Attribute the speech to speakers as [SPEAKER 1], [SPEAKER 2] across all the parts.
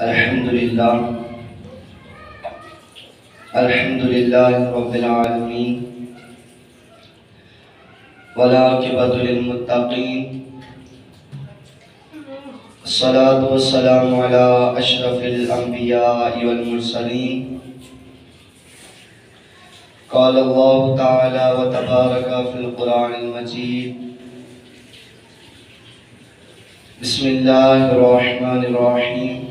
[SPEAKER 1] الحمدللہ رب العالمین والعاقبۃ للمتقین الصلاة والسلام علی اشرف الانبیاء والمرسلین قال اللہ تعالی وتبارک فی القرآن المجید بسم اللہ الرحمن الرحیم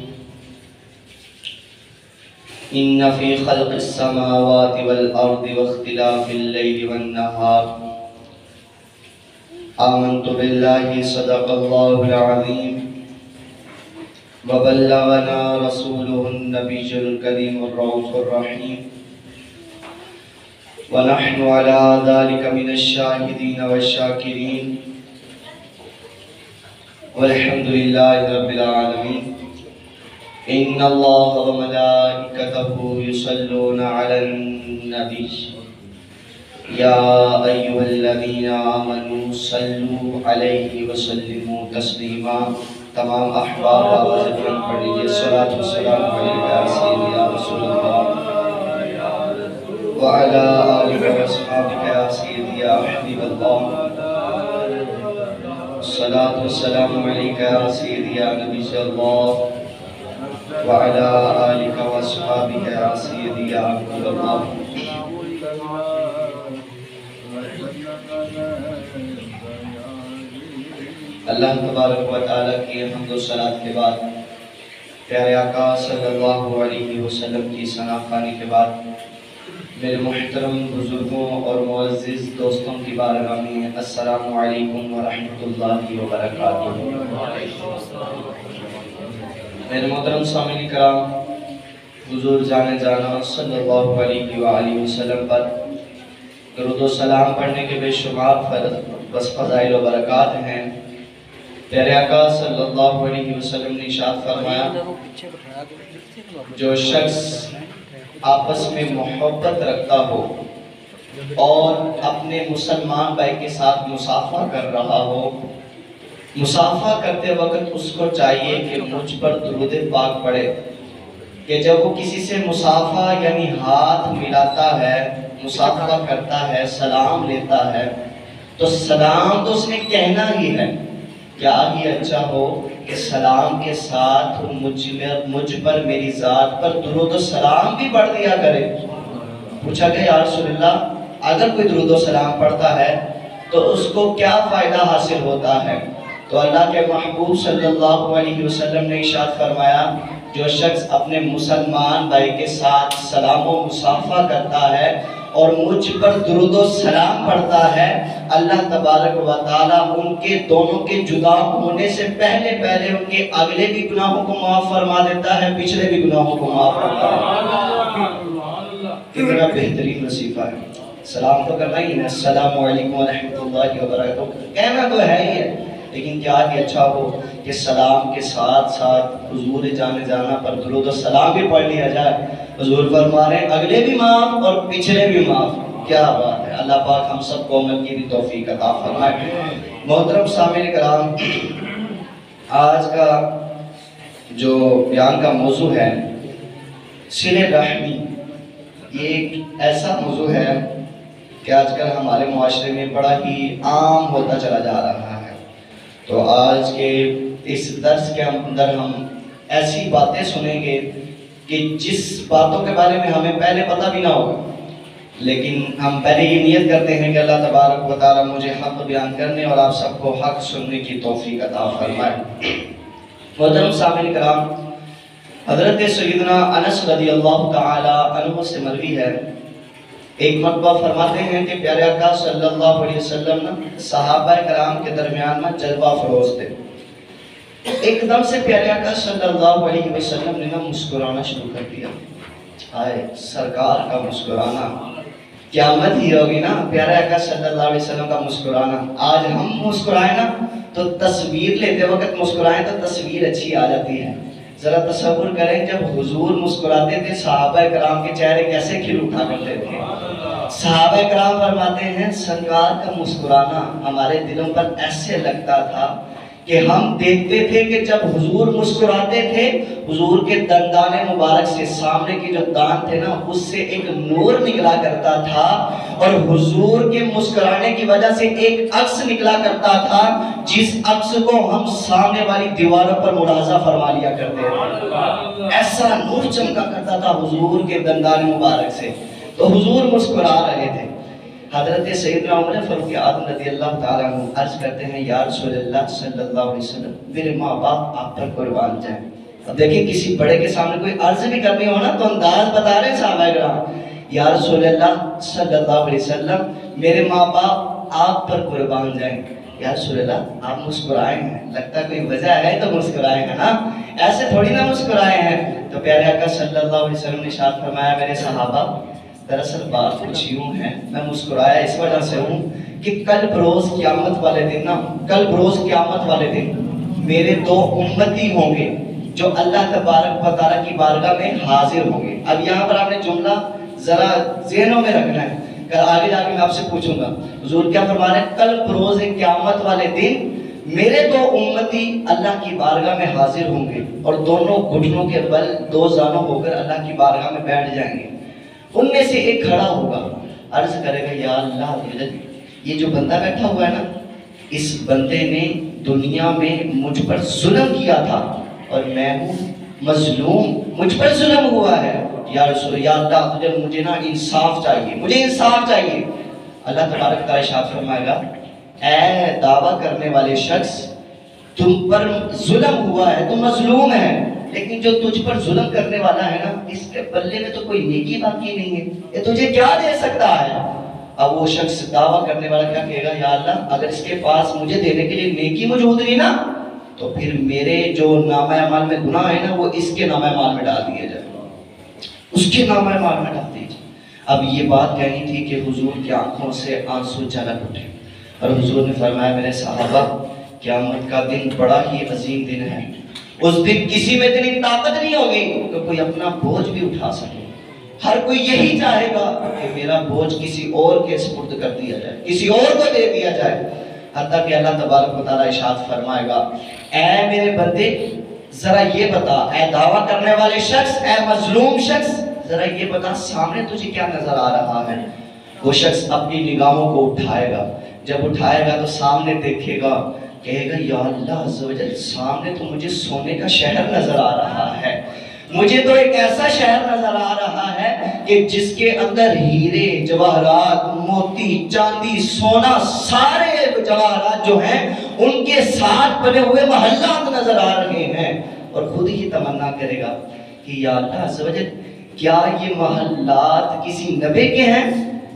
[SPEAKER 1] ان فی خلق السماوات والارض واختلاف اللیل والنہار آمنت باللہ صدق اللہ العظیم وبلغنا رسولہ النبی الکریم الرؤوف الرحیم ونحن على ذلك من الشاہدین والشاکرین والحمد للہ رب العالمین ان اللہ وملائکتہ یصلون علی النبی یا ایہا الذین آمنوا صلوا علیہ وسلموا تسلیما۔ تمام احباب آواز بلند پڑھ لیجئے صلاۃ والسلام علیکہ سیدی یا رسول اللہ وعلی آلہ واصحابہ یا سیدی یا حبیب اللہ صلاۃ والسلام علیکہ سیدی یا نبی اللہ وعلی آلہ واصحابہ یا سیدی یا حبیب اللہ۔ اللہ تبارک و تعالیٰ کی حمد و صلاۃ کے بعد پیارے آقا صلی اللہ علیہ وسلم کی ثنا خوانی کے بعد میرے محترم بزرگوں اور معزز دوستوں کی بارگاہ میں السلام علیکم ورحمۃ اللہ وبرکاتہ۔ میرے محترم سامعین کرام، حضور جانے جانا صلی اللہ علیہ وآلہ وسلم پر درود و سلام پڑھنے کے بے شمار فضائل و برکات ہیں۔ پیارے آقا صلی اللہ علیہ وسلم نے ارشاد فرمایا، جو شخص آپس میں محبت رکھتا ہو اور اپنے مسلمان بھائی کے ساتھ مصافحہ کر رہا ہو، مصافحہ کرتے وقت اس کو چاہیے کہ مجھ پر درود پاک پڑھے، کہ جب وہ کسی سے مصافحہ یعنی ہاتھ ملاتا ہے، مصافحہ کرتا ہے، سلام لیتا ہے، تو سلام تو اس نے کہنا ہی ہے، کیا ہی اچھا ہو کہ سلام کے ساتھ مجھ پر میری ذات پر درود و سلام بھی پڑھ دیا کرے۔ پوچھا کہ یا رسول اللہ اگر کوئی درود و سلام پڑھتا ہے تو اس کو کیا فائدہ حاصل ہوتا ہے؟ تو اللہ کے محبوب صلی اللہ علیہ وسلم نے ارشاد فرمایا، جو شخص اپنے مسلمان بھائی کے ساتھ سلام و مصافحہ کرتا ہے اور مجھ پر درود و سلام پڑھتا ہے، اللہ تبارک و تعالیٰ ان کے دونوں کے جدا ہونے سے پہلے ان کے اگلے بھی گناہوں کو معاف فرما دیتا ہے، پچھلے بھی گناہوں کو معاف فرما دیتا ہے۔ کتنا بہترین وظیفہ ہے۔ سلام تو کرنا ہی ہے، السلام علیکم ورحمۃ اللہ وبرکاتہ کہنا تو ہے ہی ہے، لیکن کیا کہ اچھا ہو کہ سلام کے ساتھ ساتھ حضور جانے جانا پر درود و سلام بھی پڑھ لیا جائے۔ حضور فرما رہے ہیں اگلے بھی معاف اور پچھلے بھی معاف۔ کیا بات ہے، اللہ پاک ہم سب کو عمل کی بھی توفیق عطا فرمائے۔ محترم سامعین کرام، آج کا جو بیان کا موضوع ہے صلہ رحمی، یہ ایک ایسا موضوع ہے کہ آج کل ہمارے معاشرے میں بڑا ہی عام ہوتا چلا جا رہا ہے۔ تو آج کے اس درس کے اندر ہم ایسی باتیں سنیں گے کہ جس باتوں کے بارے میں ہمیں پہلے پتہ بھی نہ ہوگا، لیکن ہم پہلے یہ نیت کرتے ہیں کہ اللہ تبارک و تعالیٰ مجھے حق بیان کرنے اور آپ سب کو حق سننے کی توفیق عطا فرمائے۔ محترم سامعین کرام، حضرت سیدنا انس رضی اللہ تعالی عنہ سے مروی ہے، ایک مرتبہ فرماتے ہیں کہ پیارے آقا صلی اللہ علیہ وسلم صحابہ کرام کے درمیان میں جلوہ فروز تھے۔ ایک دم سے پیارے آقا صلی اللہ علیہ وسلم نے مسکرانا شروع کر دیا۔ آئے سرکار کا مسکرانا قیامت ہی ہوگی نا، پیارے آقا صلی اللہ علیہ وسلم کا مسکرانا۔ آج ہم مسکرائیں نا تو تصویر لیتے وقت مسکرائیں تو تصویر اچھی آ جاتی ہے۔ ذرا تصور کریں جب حضور مسکراتے تھے صحابہ کرام کے چہرے کیسے کھل اٹھا کرتے تھے۔ صحابہ کرام فرماتے ہیں سرکار کا مسکرانا ہمارے دلوں پر ایسے لگتا تھا کہ ہم دیکھتے تھے کہ جب حضور مسکراتے تھے حضور کے دندان مبارک سے سامنے کی جو دان تھے نا اس سے ایک نور نکلا کرتا تھا اور حضور کے مسکرانے کی وجہ سے ایک عکس نکلا کرتا تھا جس عکس کو ہم سامنے والی دیواروں پر ملاحظہ فرما لیا کرتے تھے. ایسا نور چمکا کرتا تھا حضور کے دندان مبارک سے. تو حضور مسکرا رہے تھے. حضرت سیدنا عمر فاروق اعظم رضی اللہ تعالیٰ عنہ عرض کرتے ہیں یا رسول اللہ صلی اللہ علیہ وسلم میرے ماں باپ آپ پر قربان جائیں. اب دیکھیں کسی بڑے کے سامنے کوئی عرض بھی کرنی ہو نا تو انداز بتا رہے ہیں صحابہ کرام. یا رسول اللہ صلی اللہ علیہ وسلم میرے ماں باپ آپ پر قربان جائیں. یا رسول اللہ آپ مسکرائے ہیں, لگتا کوئی وجہ ہے تو مسکرائے ہیں نا, ایسے تھوڑی نہ مسکرائے ہیں. تو پیارے آقا صلی اللہ علیہ وسلم نے ارشاد فرمایا میرے صحابہ دراصل بات کچھ یوں ہے, میں مسکرایا اس وجہ سے ہوں کہ کل بروز قیامت والے دن نا, کل بروز قیامت والے دن میرے دو امتی ہوں گے جو اللہ تبارک و تعالیٰ کی بارگاہ میں حاضر ہوں گے. اب یہاں پر آپ نے جملہ ذرا ذہنوں میں رکھنا ہے, آگے جا کے میں آپ سے پوچھوں گا حضور کیا فرما رہے ہیں, کل بروز قیامت والے دن میرے دو امتی اللہ کی بارگاہ میں حاضر ہوں گے اور دونوں گھٹنوں کے بل دو زانوں ہو کر اللہ کی بارگاہ میں بیٹھ جائیں گے. ان میں سے ایک کھڑا ہوگا, عرض کرے گا یا اللہ یہ جو بندہ بیٹھا ہوا ہے نا اس بندے نے دنیا میں مجھ پر ظلم کیا تھا اور میں ہوں مظلوم, مجھ پر ظلم ہوا ہے. یا رسول یا اللہ مجھے نا انصاف چاہیے, مجھے انصاف چاہیے. اللہ تبارک تعالیٰ ارشاد فرمائے گا اے دعویٰ کرنے والے شخص تم پر ظلم ہوا ہے, تم مظلوم ہے, لیکن جو تجھ پر ظلم کرنے والا ہے نا اس کے بلے میں تو کوئی نیکی باقی نہیں ہے, یہ تجھے کیا دے سکتا ہے. اب وہ شخص دعویٰ کرنے والا کیا کہے گا یا اللہ اگر اس کے پاس مجھے دینے کے لیے نیکی موجود نہیں نا تو پھر میرے جو نامہ اعمال میں گناہ ہے نا وہ اس کے نامہ اعمال میں ڈال دیا جائے, اس کے نامہ اعمال میں ڈال دیجیے. اب یہ بات کہنی تھی کہ حضور کی آنکھوں سے آنسو چھلک اٹھے اور حضور نے فرمایا میرے صحابہ قیامت کا دن بڑا ہی عظیم دن ہے. اس دن کسی میں اتنی طاقت نہیں ہوگی کہ کوئی اپنا بوجھ بھی اٹھا سکے. ہر کوئی یہی چاہے گا کہ میرا بوجھ کسی اور کے سپرد کر دیا جائے, کسی اور کو دے دیا جائے. حتیٰ کہ اللہ تبارک و تعالیٰ ارشاد فرمائے گا اے میرے بندے ذرا یہ بتا, اے دعویٰ کرنے والے شخص, اے مظلوم شخص ذرا یہ بتا سامنے تجھے کیا نظر آ رہا ہے. وہ شخص اپنی نگاہوں کو اٹھائے گا, جب اٹھائے گا تو سامنے دیکھے گا, کہے گا یا اللہ عز و جل سامنے تو مجھے سونے کا شہر نظر آ رہا ہے, مجھے تو ایک ایسا شہر نظر آ رہا ہے کہ جس کے اندر ہیرے جواہرات موتی چاندی سونا سارے جواہرات جو ہیں ان کے ساتھ بنے ہوئے محلات نظر آ رہے ہیں. اور خود ہی تمنا کرے گا کہ یا اللہ عز و جل کیا یہ محلات کسی نبی کے ہیں,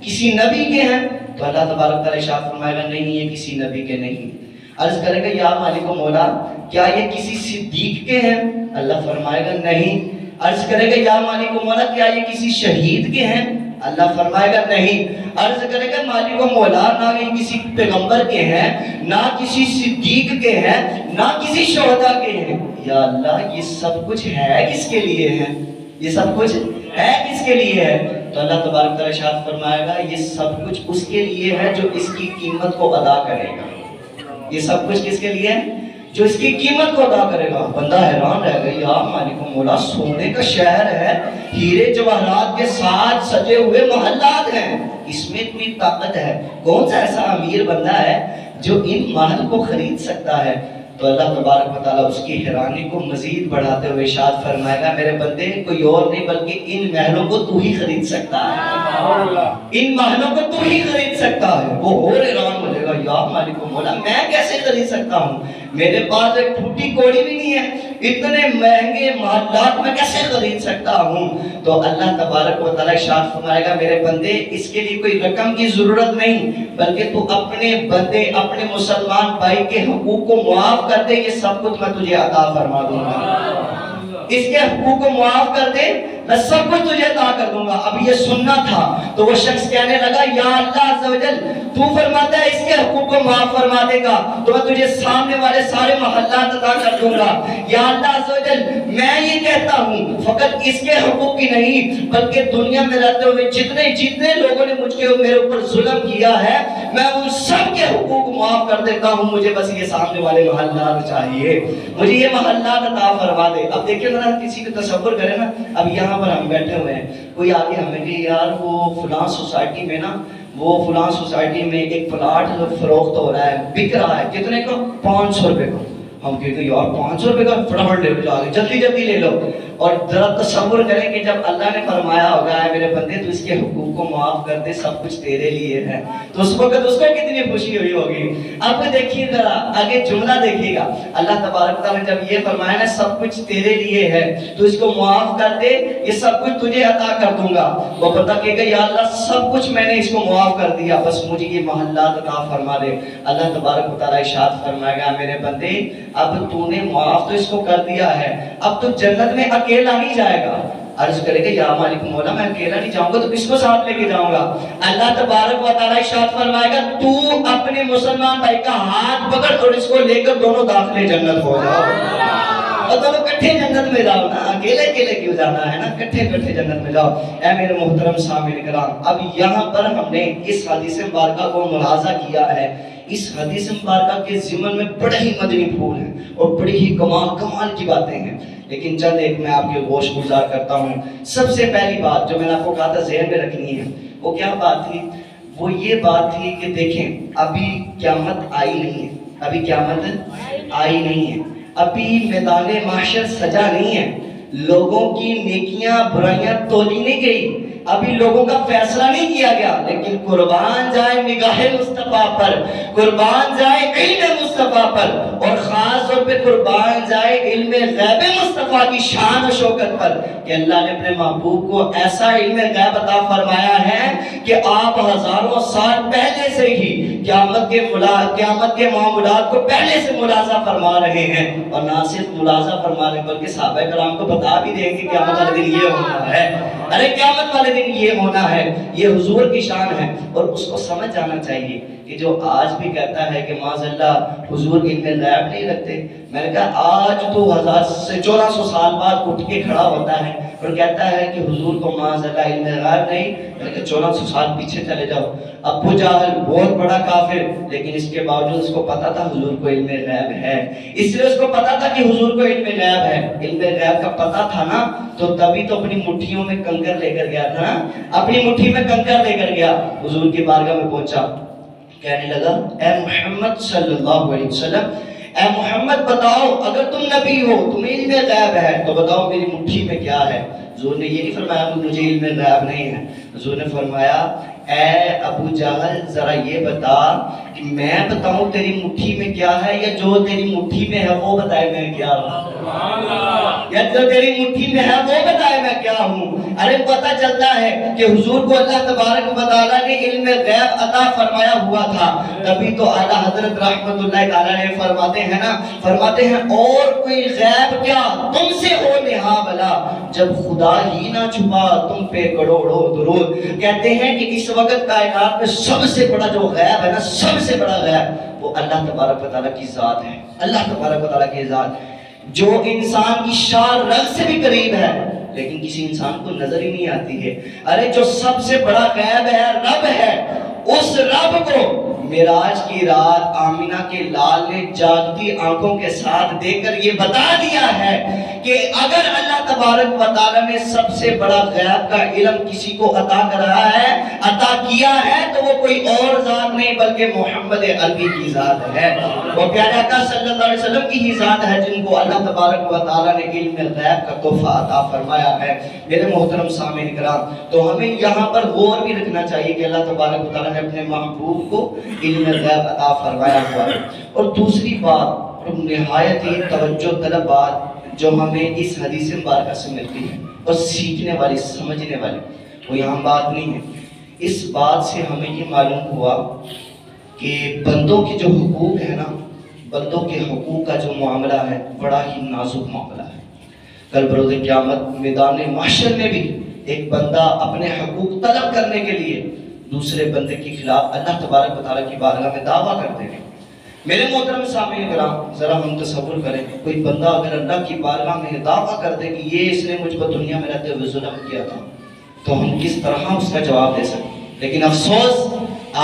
[SPEAKER 1] کسی نبی کے ہیں. تو اللہ تبارک تعالیٰ ارشاد فرمائے گا نہیں یہ کسی نبی کے نہیں. عرض کرے گا یا مالک و مولا کیا یہ کسی صدیق کے ہیں, اللہ فرمائے گا نہیں. عرض کرے گا یا مالک و مولا کیا یہ کسی شہید کے ہیں, اللہ فرمائے گا نہیں. عرض کرے گا مالک و مولا نہ یہ کسی پیغمبر کے ہیں, نہ کسی صدیق کے ہیں, نہ کسی شہداء کے ہیں. یا اللہ یہ سب کچھ ہے کس کے لیے ہے, یہ سب کچھ ہے کس کے لیے ہے. تو اللہ تبارک تعالیٰ ارشاد فرمائے گا یہ سب کچھ اس کے لیے ہے جو اس کی قیمت کو ادا کرے گا. یہ سب کچھ کس کے لیے ہے جو اس کی قیمت کو ادا کرے گا. بندہ حیران رہ گئی یا مالک و مولا سونے کا شہر ہے, ہیرے جواہرات کے ساتھ سجے ہوئے محلات ہیں, اس میں اتنی طاقت ہے, کون سا ایسا امیر بندہ ہے جو ان محل کو خرید سکتا ہے. تو اللہ تبارک و تعالیٰ اس کی حیرانی کو مزید بڑھاتے ہوئے ارشاد فرمائے گا میرے بندے کوئی اور نہیں بلکہ ان محلوں کو تو ہی خرید سکتا ہے, ان محلوں کو تو ہی خرید سکتا ہے. وہ اور حیران ہو جائے گا یا مالک و مولا میں کیسے خرید سکتا ہوں, میرے پاس ایک ٹوٹی کوڑی بھی نہیں ہے, اتنے مہنگے محلات میں کیسے خرید سکتا ہوں. تو اللہ تبارک و تعالیٰ ارشاد فرمائے گا میرے بندے اس کے لیے کوئی رقم کی ضرورت نہیں بلکہ تو اپنے بندے اپنے مسلمان بھائی کے حقوق کو معاف کر دے, یہ سب کچھ میں تجھے عطا فرما دوں گا. اس کے حقوق کو معاف کر دے میں سب کچھ تجھے عطا کر دوں گا. اب یہ سننا تھا تو وہ شخص کہنے لگا یا اللہ عز و جل تو فرماتا ہے اس کے حقوق کو معاف فرما دے گا تو میں تجھے سامنے والے سارے محلات عطا کر دوں گا۔ یا اللہ عز و جل میں یہ کہتا ہوں فقط اس کے حقوق کی نہیں بلکہ دنیا میں رہتے ہوئے جتنے لوگوں نے مجھ کے میرے اوپر ظلم کیا ہے میں ان سب کے حقوق معاف کر دیتا ہوں، مجھے بس یہ سامنے والے محلات چاہیے، مجھے یہ محلات عطا فرما دے۔ اب دیکھیں ذرا کسی کو تصور کریں نا، اب یہاں پر ہم بیٹھے ہوئے ہیں، کوئی آگے ہمیں کہ یار وہ فلاں سوسائٹی میں نا فلاں سوسائٹی میں ایک پلاٹ فروخت ہو رہا ہے، بک رہا ہے، کتنے کا؟ 500 روپے کا۔ ہم کہتے ہیں یار 500 روپے کا، فٹافٹ لے لو، جلدی جلدی لے لو۔ اور ذرا تصور کریں کہ جب اللہ نے فرمایا ہوگا ہے میرے بندے تو اس کے حقوق کو معاف کر دے، سب کچھ تیرے لیے ہے، تو اس وقت اس کو کتنی خوشی ہوئی ہوگی۔ اب دیکھیے ذرا آگے جملہ دیکھیے گا، اللہ تبارک تعالیٰ نے جب یہ فرمایا نا سب کچھ تیرے لیے ہے تو اس کو معاف کر دے، یہ سب کچھ تجھے عطا کر دوں گا۔ وہ بندہ کہے گا یا اللہ سب کچھ میں نے اس کو معاف کر دیا، بس مجھے یہ محلات عطا فرما دے۔ اللہ تبارک تعالیٰ ارشاد فرمائے گا میرے بندے اب تو نے معاف تو اس کو کر دیا ہے، اب تو جنت میں اکیلا نہیں جائے گا۔ عرض کرے گا یا مالک مولا میں اکیلا نہیں جاؤں گا تو کس کو ساتھ لے کے جاؤں گا؟ اللہ تبارک و تعالیٰ ارشاد فرمائے گا تو اپنے مسلمان بھائی کا ہاتھ پکڑ اور اس کو لے کر دونوں داخلے جنت ہو جاؤ، اور دونوں کٹھے جنت میں جاؤ نا، اکیلے اکیلے کیوں جانا ہے نا، کٹھے کٹھے جنت میں جاؤ۔ اے میرے محترم سامعین کرام، اب یہاں پر ہم نے اس حدیث مبارکہ کو ملاحظہ کیا ہے، اس حدیث مبارکہ کے ضمن میں بڑے ہی مدنی پھول ہیں اور بڑی ہی کمال کی باتیں ہیں، لیکن چند ایک میں آپ کے گوش گزار کرتا ہوں۔ سب سے پہلی بات جو میں نے آپ کو کہا تھا ذہن میں رکھنی ہے وہ کیا بات تھی؟ وہ یہ بات تھی کہ دیکھیں ابھی قیامت آئی نہیں ہے، ابھی قیامت آئی نہیں ہے، ابھی میدان محشر سجا نہیں ہے، لوگوں کی نیکیاں برائیاں تولی نہیں گئی، ابھی لوگوں کا فیصلہ نہیں کیا گیا، لیکن قربان جائے نگاہ مصطفیٰ پر، قربان جائے علم مصطفیٰ پر، اور خاص طور پہ قربان جائے علم غیب مصطفیٰ کی شان و شوکت پر کہ اللہ نے اپنے محبوب کو ایسا علم غیب عطا فرمایا ہے کہ آپ ہزاروں سال پہلے سے ہی قیامت کے معاملات کو پہلے سے ملاحظہ فرما رہے ہیں، اور نہ صرف ملاحظہ فرما رہے بلکہ صحابہ کرام کو بتا بھی دیں کہ قیامت والے دن یہ ہونا ہے، ارے قیامت والے دن یہ ہونا ہے، یہ حضور کی شان ہے۔ اور اس کو سمجھ جانا چاہیے کہ جو آج بھی کہتا ہے کہ معاذ اللہ حضور علم غیب نہیں رکھتے، میں نے کہا آج تو 1400 سال بعد اٹھ کے کھڑا ہوتا ہے اور کہتا ہے کہ حضور کو معاذ اللہ علم غیب نہیں، میں نے کہا 1400 سال پیچھے چلے جاؤ، ابو جہل بہت بڑا کافر لیکن اس کے باوجود اس کو پتا تھا حضور کو علم غیب ہے، اس لیے اس کو پتا تھا کہ حضور کو علم غیب ہے۔ علم غیب کا پتا تھا نا تو تبھی تو اپنی مٹھیوں میں کنکر لے کر گیا تھا نا، اپنی مٹھی میں کنکر لے کر گیا، حضور کی بارگاہ میں پہنچا، کہنے لگا اے محمد صلی اللہ علیہ وسلم، اے محمد بتاؤ اگر تم نبی ہو تمہیں علم غیب ہے تو بتاؤ میری مٹھی میں کیا ہے؟ حضور نے یہ نہیں فرمایا مجھے علم غیب نہیں ہے، حضور نے فرمایا اے ابو جہل ذرا یہ بتا کہ میں بتاؤں تیری مٹھی میں کیا ہے یا جو تیری مٹھی میں ہے وہ بتائے میں کیا ہوں، یا جو تیری مٹھی میں ہے وہ بتائے میں کیا ہوں۔ ارے پتہ چلتا ہے کہ حضور کو اللہ تبارک و تعالیٰ نے علم غیب عطا فرمایا ہوا تھا، تبھی تو اعلیٰ حضرت رحمت اللہ تعالیٰ نے فرماتے ہیں اور کوئی غیب کیا تم سے ہو نہا بلا، جب خدا ہی نہ چھپا تم پہ کروڑوں درود۔ کہتے ہیں کہ اس وقت کائنات میں سب سے بڑا جو غیب ہے نا، سب سے بڑا غیب وہ اللہ تبارک و تعالیٰ کی ذات ہے، اللہ تبارک و تعالیٰ کی ذات جو انسان کی شار رگ سے بھی قریب ہے لیکن کسی انسان کو نظر ہی نہیں آتی ہے۔ ارے جو سب سے بڑا غیب ہے رب ہے، اس رب کو معراج کی رات آمینہ کے لال نے جاگتی آنکھوں کے ساتھ دیکھ کر یہ بتا دیا ہے کہ اگر اللہ تبارک و تعالیٰ نے سب سے بڑا غیب کا علم کسی کو عطا کیا ہے تو وہ کوئی اور ذات نہیں بلکہ محمد عربی کی ذات ہے، وہ پیارے آقا صلی اللہ علیہ وسلم کی ہی ذات ہے جن کو اللہ تبارک و تعالیٰ نے علم غیب کا تحفہ عطا فرمایا ہے۔ میرے محترم سامعین کرام، تو ہمیں یہاں پر غور بھی رکھنا چاہیے کہ اللہ تبارک و تعالیٰ نے اپنے محبوب کو علم غیب عطا فرمایا ہوا ہے۔ اور دوسری بات اور نہایت ہی توجہ طلب بات جو ہمیں اس حدیث مبارکہ سے ملتی ہے اور سیکھنے والی سمجھنے والی وہ یہاں بات نہیں ہے، اس بات سے ہمیں یہ معلوم ہوا کہ بندوں کے جو حقوق ہے نا، بندوں کے حقوق کا جو معاملہ ہے بڑا ہی نازک معاملہ ہے۔ کل بروز قیامت میدان محشر میں بھی ایک بندہ اپنے حقوق طلب کرنے کے لیے دوسرے بندے کے خلاف اللہ تبارک و تعالیٰ کی بارگاہ میں دعویٰ کرتے ہیں۔ میرے محترم سامعین کرام، ذرا ہم تصور کریں، کوئی بندہ اگر اللہ کی بارگاہ میں دعویٰ کر دے کہ یہ اس نے مجھ پر دنیا میں رہتے ہوئے ظلم کیا تھا، تو ہم کس طرح اس کا جواب دے سکتے ہیں؟ لیکن افسوس،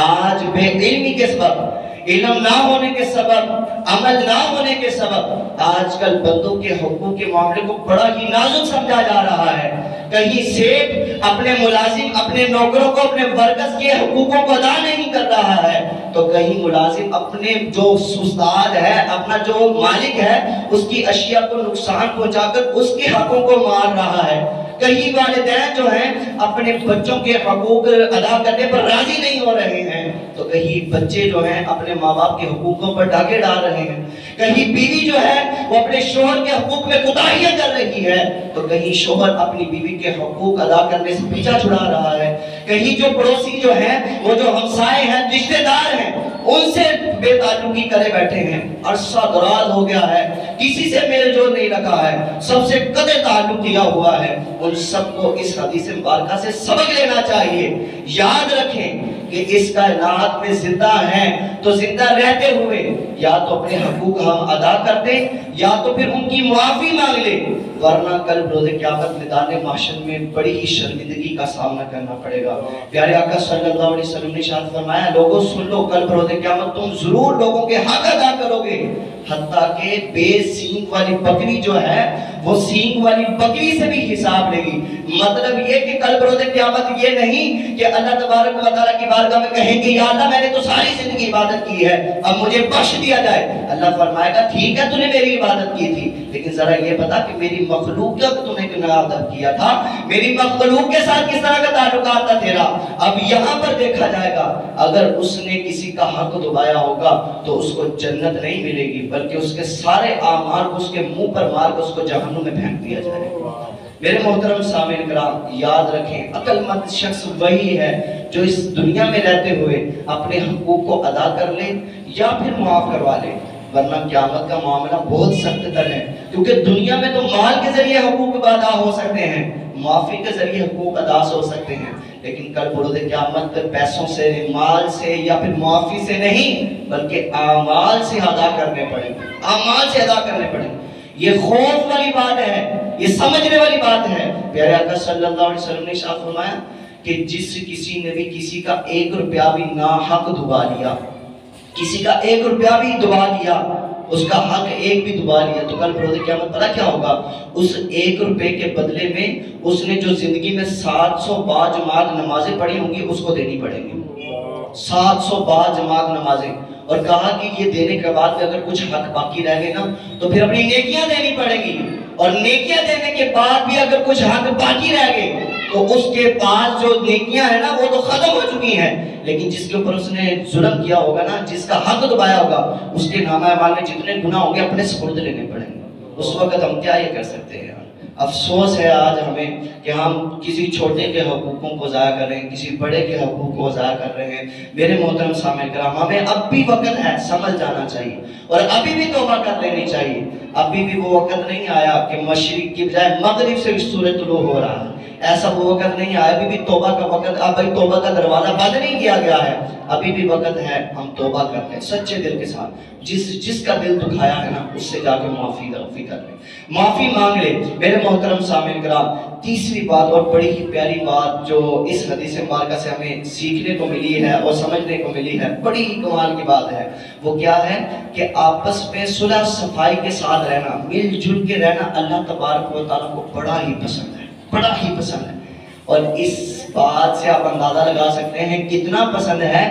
[SPEAKER 1] آج بے علمی کے سبب، علم نہ ہونے کے سبب، عمل نہ ہونے کے سبب آج کل بندوں کے حقوق کے معاملے کو بڑا ہی نازک سمجھا جا رہا ہے۔ کہیں سیٹ اپنے ملازم، اپنے نوکروں کو، اپنے ورکرز کے حقوقوں کو ادا نہیں کر رہا ہے، تو کہیں ملازم اپنے جو استاد ہے، اپنا جو مالک ہے، اس کی اشیاء کو نقصان پہنچا کر اس کے حقوں کو مار رہا ہے۔ کہیں والدین جو ہیں اپنے بچوں کے حقوق ادا کرنے پر راضی نہیں ہو رہے ہیں، تو کہیں بچے جو ہیں اپنے ماں باپ کے حقوقوں پر ڈاکے ڈال رہے ہیں، کہیں بیوی جو ہے وہ اپنے شوہر کے حقوق میں کوتاہیاں کر رہی ہے، تو کہیں شوہر اپنی بیوی کے حقوق ادا کرنے سے پیچھا چھڑا رہا ہے، کہیں جو پڑوسی جو ہیں، وہ جو ہمسائے ہیں، رشتہ دار ہیں، ان سے بے تعلقی کرے بیٹھے ہیں، عرصہ دراز ہو گیا ہے، کسی سے میل جول نہیں رکھا ہے، سب سے قطع تعلق کیا ہوا ہے۔ ان سب کو اس حدیث مبارکہ سے سبق لینا چاہیے۔ یاد رکھیں کہ اس کائنات میں زندہ ہیں تو زندہ رہتے ہوئے یا تو اپنے حقوق ہم ادا کر دیں یا تو پھر ان کی معافی مانگ لیں، ورنہ کل روز قیامت میدان محشر میں بڑی ہی شرمندگی کا سامنا کرنا پڑے گا۔ پیارے آقا صلی اللہ علیہ وسلم نے ارشاد فرمایا، لوگوں سن لو، کل روز قیامت تم ضرور لوگوں کے حق ادا کرو گے، حتیٰ کہ بے سینگ والی بکری جو ہے وہ سینگ والی بکری سے بھی حساب لے گی۔ مطلب یہ کہ کل بروز قیامت یہ نہیں کہ اللہ تبارک و تعالیٰ کی بارگاہ میں کہیں کہ یا اللہ میں نے تو ساری زندگی عبادت کی ہے، اب مجھے بخش دیا جائے۔ اللہ فرمائے گا ٹھیک ہے، تو نے میری عبادت کی تھی، لیکن ذرا یہ بتا کہ میری مخلوق کا تو نے کیا عبادت کیا تھا، میری مخلوق کے ساتھ کس طرح کا تعلقات تھا تیرا۔ اب یہاں پر دیکھا جائے گا، اگر اس نے کسی کا حق دبایا ہوگا تو اس کو جنت نہیں ملے گی، بلکہ اس کے سارے اعمال کو اس کے منہ پر مار کر اس کو جہنم میں پھینک دیا جائے گا۔ میرے محترم سامعین کرام، یاد رکھیں عقل مند شخص وہی ہے جو اس دنیا میں رہتے ہوئے اپنے حقوق کو ادا کر لے یا پھر معاف کروا لے، ورنہ قیامت کا معاملہ بہت سخت تر ہے، کیونکہ دنیا میں تو مال کے ذریعے حقوق ادا ہو سکتے ہیں، معافی کے ذریعے حقوق ادا ہو سکتے ہیں، لیکن کل بروز قیامت پیسوں سے، مال سے یا پھر معافی سے نہیں بلکہ اعمال سے ادا کرنے پڑیں گے، اعمال سے ادا کرنے پڑیں گے۔ یہ خوف والی بات ہے، یہ سمجھنے والی بات ہے۔ پیارے آقا صلی اللہ علیہ وسلم نے ارشاد فرمایا کہ جس کسی نے بھی کسی کا 1 روپیہ بھی ناحق دبا لیا، کسی کا 1 روپیہ بھی دبا لیا، اس کا حق ایک بھی دبا لیا، تو کل بروز قیامت پتہ کیا ہوگا؟ اس 1 روپے کے بدلے میں اس نے جو زندگی میں 700 با جماعت نمازیں پڑھی ہوں گی اس کو دینی پڑیں گی، 700 با جماعت نمازیں۔ اور کہا کہ یہ دینے کے بعد اگر کچھ حق باقی رہ گئے نا تو پھر اپنی نیکیاں دینی پڑیں گی، اور نیکیاں دینے کے بعد بھی اگر کچھ حق باقی رہ گئے تو اس کے پاس جو نیکیاں ہیں نا وہ تو ختم ہو چکی ہیں، لیکن جس کے اوپر اس نے ظلم کیا ہوگا نا، جس کا حق دبایا ہوگا، اس کے نامہ اعمال میں جتنے گناہ ہوں گے اپنے سپرد لینے پڑیں گے۔ اس وقت ہم کیا یہ کر سکتے ہیں؟ افسوس ہے آج ہمیں کہ ہم کسی چھوٹے کے حقوقوں کو ضائع کر رہے ہیں، کسی بڑے کے حقوق کو ضائع کر رہے ہیں۔ میرے محترم سامعین کرام، ہمیں اب بھی وقت ہے، سمجھ جانا چاہیے اور ابھی بھی توبہ کر لینی چاہیے۔ ابھی بھی وہ وقت نہیں آیا کہ مشرق کی بجائے مغرب سے سورج طلوع ہو رہا ہے، ایسا وہ وقت نہیں آیا۔ ابھی بھی توبہ کا وقت، ابھی توبہ کا دروازہ بند نہیں کیا گیا ہے، ابھی بھی وقت ہے، ہم توبہ کر لیں سچے دل کے ساتھ۔ جس کا دل دکھایا ہے نا اس سے جا کے معافی کر لیں، معافی مانگ لیں۔ میرے محترم سامعین کرام، تیسری بات اور بڑی ہی پیاری بات جو اس حدیث مبارکہ سے ہمیں سیکھنے کو ملی ہے اور سمجھنے کو ملی ہے، بڑی ہی کمال کی بات ہے، وہ کیا ہے کہ آپس میں صلح صفائی کے ساتھ رہنا، مل جل کے رہنا اللہ تبارک و تعالیٰ کو بڑا ہی پسند ہے، بڑا ہی پسند ہے۔ اور اس بات سے آپ اندازہ لگا سکتے ہیں کتنا پسند ہے۔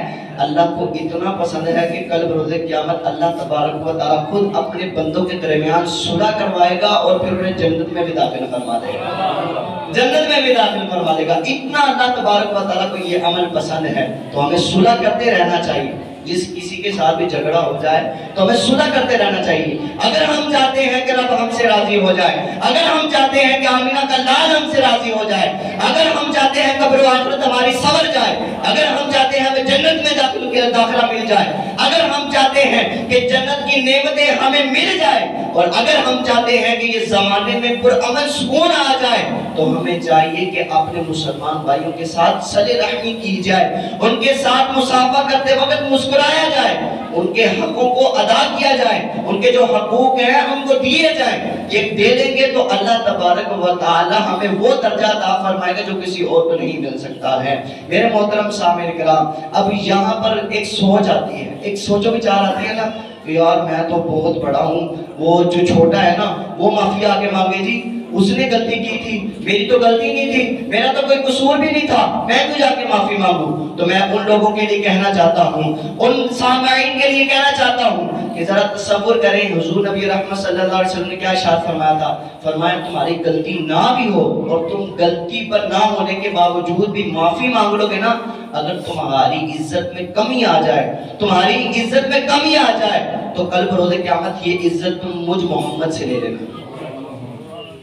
[SPEAKER 1] اللہ کو اتنا پسند ہے کہ کل بروز قیامت اللہ تبارک و تعالیٰ خود اپنے بندوں کے درمیان صلح کروائے گا اور پھر انہیں جنت میں بھی داخل فرما دے گا، جنت میں بھی داخل فرما دے گا۔ اتنا اللہ تبارک و تعالیٰ کو یہ عمل پسند ہے، تو ہمیں صلح کرتے رہنا چاہیے۔ جس کسی کے ساتھ بھی جھگڑا ہو جائے تو ہمیں صلح کرتے رہنا چاہیے۔ اگر ہم چاہتے ہیں کہ رب ہم سے راضی ہو جائے، اگر ہم چاہتے ہیں کہ آمینہ کا لال ہم سے راضی ہو جائے، اگر ہم چاہتے ہیں قبر و آخرت ہماری سنور جائے، اگر ہم چاہتے ہیں ہمیں جنت میں داخلہ مل جائے، اگر ہم چاہتے ہیں کہ جنت کی نعمتیں ہمیں مل جائے، اور اگر ہم چاہتے ہیں کہ یہ زمانے میں پرامن سکون آ جائے، تو ہمیں چاہیے کہ اپنے مسلمان بھائیوں کے ساتھ صلہ رحمی کی جائے، ان کے ساتھ مصافحہ کرتے وقت مسکرایا جائے، ان کے حقوں کو ادا کیا جائے، ان کے جو حقوق ہیں ان کو دیے جائیں۔ یہ دے دیں گے تو اللہ تبارک و تعالی ہمیں وہ درجہ عطا فرمائے گا جو کسی اور کو نہیں مل سکتا ہے۔ میرے محترم سامعین کرام، اب یہاں پر ایک سوچ آتی ہے، ایک سوچو بچار آتی ہے نا کہ یار میں تو بہت بڑا ہوں، وہ جو چھوٹا ہے نا وہ معافی آگے مانگے، جی اس نے غلطی کی تھی، میری تو غلطی نہیں تھی، میرا تو کوئی قصور بھی نہیں تھا، میں تو جا کے معافی مانگوں۔ تو میں ان لوگوں کے لیے کہنا چاہتا ہوں، ان سامعین کے لیے کہنا چاہتا ہوں کہ ذرا تصور کریں حضور نبی رحمت صلی اللہ علیہ وسلم نے کیا ارشاد فرمایا تھا۔ فرمایا تمہاری غلطی نہ بھی ہو اور تم غلطی پر نہ ہونے کے باوجود بھی معافی مانگ لو گے نا، اگر تمہاری عزت میں کمی آ جائے، تمہاری عزت میں کمی آ جائے تو کل بروز قیامت یہ عزت تم مجھ محمد سے لے لینا۔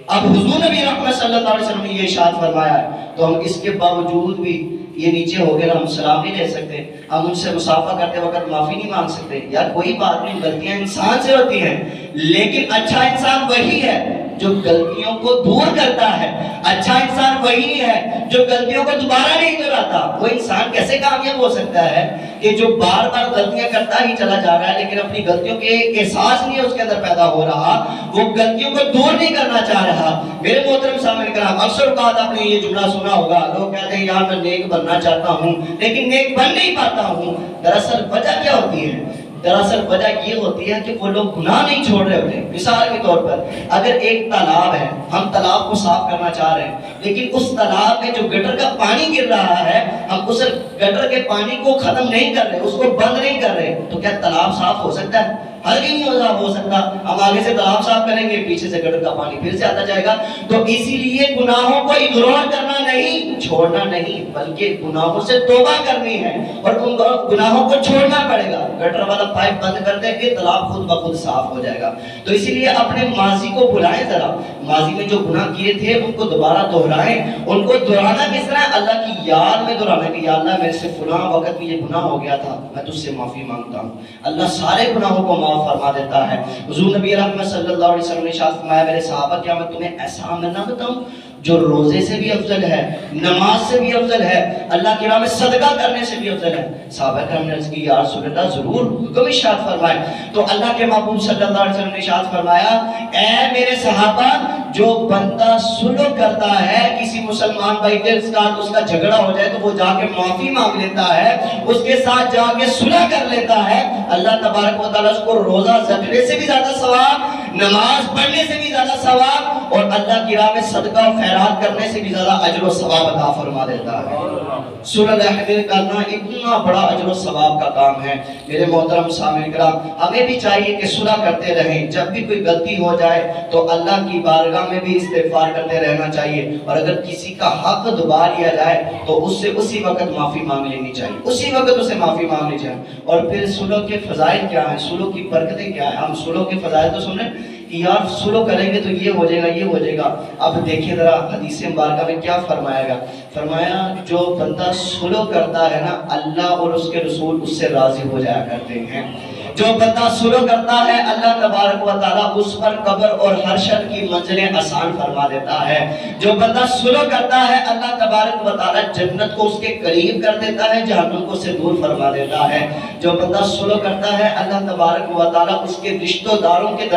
[SPEAKER 1] اب حضور نبی رحمت صلی اللہ علیہ وسلم نے یہ ارشاد فرمایا ہے تو ہم اس کے باوجود بھی یہ نیچے ہو گئے، ہم سلام نہیں لے سکتے، ہم ان سے مصافحہ کرتے وقت معافی نہیں مانگ سکتے۔ یار کوئی بات نہیں، غلطیاں انسان سے ہوتی ہیں، لیکن اچھا انسان وہی ہے جو غلطیوں کو دور کرتا ہے، اچھا انسان وہی ہے جو غلطیوں کو دوبارہ نہیں دہراتا۔ وہ انسان کیسے کامیاب ہو سکتا ہے کہ جو بار بار غلطیاں کرتا ہی چلا جا رہا ہے لیکن اپنی غلطیوں کے احساس نہیں اس کے اندر پیدا ہو رہا، وہ غلطیوں کو دور نہیں کرنا چاہ رہا۔ میرے محترم سامعین کرام، اکثر اوقات آپ نے یہ جملہ سنا ہوگا، لوگ کہتے ہیں یار میں نیک بننا چاہتا ہوں لیکن نیک بن نہیں پاتا ہوں۔ دراصل وجہ کیا ہوتی ہے؟ دراصل وجہ یہ ہوتی ہے کہ وہ لوگ گناہ نہیں چھوڑ رہے ہوتے۔ مثال کے طور پر اگر ایک تالاب ہے، ہم تالاب کو صاف کرنا چاہ رہے ہیں لیکن اس تالاب میں جو گٹر کا پانی گر رہا ہے ہم اس گٹر کے پانی کو ختم نہیں کر رہے، اس کو بند نہیں کر رہے، تو کیا تالاب صاف ہو سکتا ہے؟ ہرگز نہیں ہو سکتا۔ ہم آگے سے تالاب صاف کریں گے، پیچھے سے گٹر کا پانی پھر سے آتا جائے گا۔ تو اسی لیے گناہوں کو اگنور کرنا نہیں، چھوڑنا نہیں، بلکہ گناہوں سے توبہ کرنی ہے اور ان گناہوں کو چھوڑنا پڑے گا۔ گٹر والا پائپ بند کر دیں گے، تالاب خود بخود صاف ہو جائے گا۔ تو اسی لیے اپنے ماضی کو بھلائیں، ذرا ماضی میں جو گناہ کیے تھے ان کو دوبارہ دہرائیں۔ ان کو دہرانا کس طرح؟ اللہ کی یاد میں دہرانا کہ یا اللہ میرے سے فلاں وقت میں یہ گناہ ہو گیا تھا، میں تجھ سے معافی مانگتا ہوں۔ اللہ سارے گناہوں کو معاف فرما دیتا ہے۔ حضور نبی رحمت صلی اللہ علیہ وسلم نے ارشاد فرمایا میرے صحابہ کیا میں تمہیں ایسا عمل نہ بتاؤں جو روزے سے بھی افضل ہے، نماز سے بھی افضل ہے، اللہ کی راہ میں صدقہ کرنے سے بھی افضل ہے؟ صحابہ کرام نے عرض کی یا رسول اللہ ضرور، حکم ارشاد فرمائے۔ تو اللہ کے محبوب صلی اللہ علیہ وسلم نے ارشاد فرمایا اے میرے صحابہ، جو بندہ صلح کرتا ہے کسی مسلمان بھائی کے ساتھ، اس کا جھگڑا ہو جائے تو وہ جا کے معافی مانگ لیتا ہے، اس کے ساتھ جا کے صلح کر لیتا ہے، اللہ تبارک و تعالیٰ اس کو روزہ رکھنے سے بھی زیادہ ثواب، نماز پڑھنے سے بھی زیادہ ثواب اور اللہ کی راہ میں صدقہ و خیرات کرنے سے بھی زیادہ اجر و ثواب عطا فرما دیتا ہے۔ صلح کرنا اتنا بڑا اجر و ثواب کا کام ہے۔ میرے محترم سامعین کرام، ہمیں بھی چاہیے کہ صلح کرتے رہیں، جب بھی کوئی غلطی ہو جائے تو اللہ کی بارگاہ میں بھی استغفار کرتے رہنا چاہیے، اور اگر کسی کا حق دبا لیا جائے تو اس سے اسی وقت معافی مانگ لینی چاہیے، اسی وقت اسے معافی مانگنی چاہیے۔ اور پھر صلح کے فضائل کیا ہیں، صلح کی برکتیں کیا ہیں؟ ہم صلح کے فضائل تو سن رہے ہیں کہ یار صلح کریں گے تو یہ ہو جائے گا، یہ ہو جائے گا۔ اب دیکھیں ذرا حدیث مبارکہ میں کیا فرمایا گا۔ فرمایا جو بندہ صلح کرتا ہے نا، اللہ اور اس کے رسول اس سے راضی ہو جایا کرتے ہیں۔ جو بندہ صلح کرتا ہے اللہ تبارک و تعالیٰ اس پر قبر اور حشر کی منزلیں آسان فرما دیتا ہے۔ جو بندہ صلح کرتا ہے اللہ تبارک و تعالیٰ جنت کو اس کے قریب کر دیتا ہے، جہنم کو سے دور فرما دیتا ہے۔ جو بندہ صلح کرتا ہے اللہ تبارک و تعالیٰ اس کے رشتہ داروں کے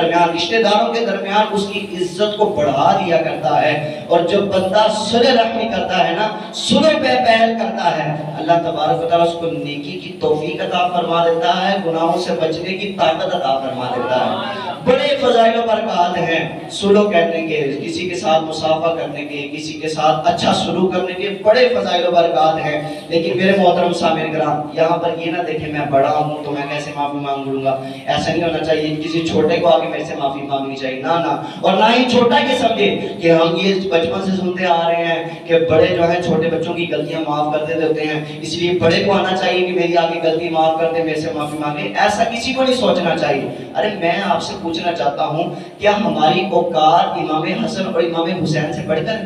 [SPEAKER 1] درمیان اس کی عزت کو بڑھا دیا کرتا ہے۔ اور جو بندہ صلح رحمی کرتا ہے نا، صلح پہ پہل کرتا ہے، اللہ تبارک و تعالیٰ اس کو نیکی کی توفیق عطا فرما دیتا ہے، گناہوں سے بچنے کی طاقت عطا فرما دیتا ہے۔ بڑے فضائل و برکات ہیں صلح کرنے کے، کسی کے ساتھ مصافحہ کرنے کے، کسی کے ساتھ اچھا سلوک کرنے کے بڑے فضائل و برکات ہیں۔ لیکن میرے محترم سامعین کرام، یہاں پر یہ نہ دیکھیں میں بڑا ہوں تو میں کیسے معافی مانگ لوں گا، ایسا نہیں ہونا چاہیے۔ کسی چھوٹے کو آگے میرے سے معافی مانگنی چاہیے، نہ اور نہ ہی چھوٹا یہ سمجھے کہ ہم یہ بچپن سے سنتے آ رہے ہیں کہ بڑے جو ہیں چھوٹے بچوں کی غلطیاں معاف کر دیتے ہوتے ہیں، اس لیے بڑے کو آنا چاہیے کہ میری آگے غلطی معاف کر دے، میرے سے معافی مانگے، ایسا کسی کو نہیں سوچنا چاہیے۔ ارے میں آپ سے پوچھنا چاہتا ہوں کیا ہماری اوقات امام حسن اور امام حسین سے بڑھ کر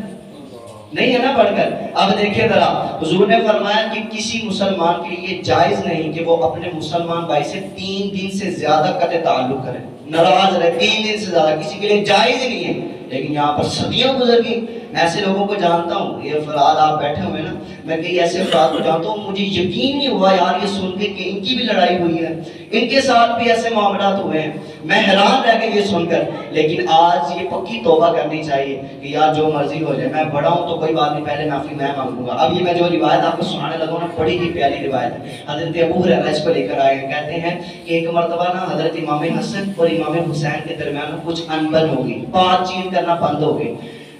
[SPEAKER 1] نہیں ہے نا؟ بڑھ کر اب دیکھیں ذرا، حضور نے فرمایا کہ کسی مسلمان کے لیے جائز نہیں کہ وہ اپنے مسلمان بھائی سے 3 دن سے زیادہ قطع تعلق کرے، ناراض رہے 3 دن سے زیادہ، کسی کے لیے جائز نہیں ہے۔ لیکن یہاں پر صدیوں گزر گئی، میں ایسے لوگوں کو جانتا ہوں، یہ افراد آپ بیٹھے ہوئے نا، میں کئی ایسے افراد کو جانتا ہوں، مجھے یقین نہیں ہوا یار یہ سن کے کہ ان کی بھی لڑائی ہوئی ہے، ان کے ساتھ بھی ایسے معاملات ہوئے ہیں، میں حیران رہ گیا یہ سن کر۔ لیکن آج یہ پکی توبہ کرنی چاہیے کہ یار جو مرضی ہو جائے، میں بڑا ہوں تو کوئی بات نہیں، پہلے معافی میں مانگوں گا۔ اب یہ میں جو روایت آپ کو سنانے لگا ہوں نا، بڑی ہی پیاری روایت ہے، حضرت ابو ہریرہ اس کو لے کر آئے ہیں، کہتے ہیں کہ ایک مرتبہ نا حضرت امام حسن اور امام حسین کے درمیان کچھ انبن ہو گئی، بات چیت کرنا بند ہو گئی،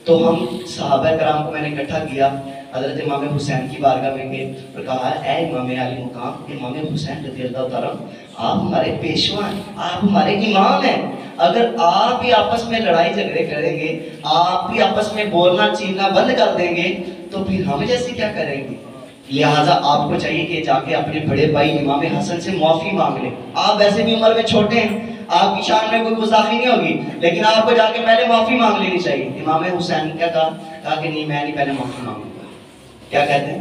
[SPEAKER 1] تو ہم صحابہ کرام کو میں نے اکٹھا کیا، حضرت امام حسین کی بارگاہ میں گئے اور کہا اے امام علی مقام امام حسین رضی اللہ تعالیٰ، آپ ہمارے پیشوا ہیں، آپ ہمارے امام ہیں، اگر آپ بھی آپس میں لڑائی جھگڑے کریں گے، آپ بھی آپس میں بولنا چیخنا بند کر دیں گے تو پھر ہم جیسے کیا کریں گے؟ لہٰذا آپ کو چاہیے کہ جا کے اپنے بڑے بھائی امام حسن سے معافی مانگ لیں، آپ ویسے بھی عمر میں چھوٹے ہیں، آپ کی شان میں کوئی گستاخی نہیں ہوگی، لیکن آپ کو جا کے پہلے معافی مانگ لینی چاہیے۔ امام حسین کیا کہا کہ نہیں میں نہیں پہلے معافی مانگوں گا۔ کیا کہتے ہیں؟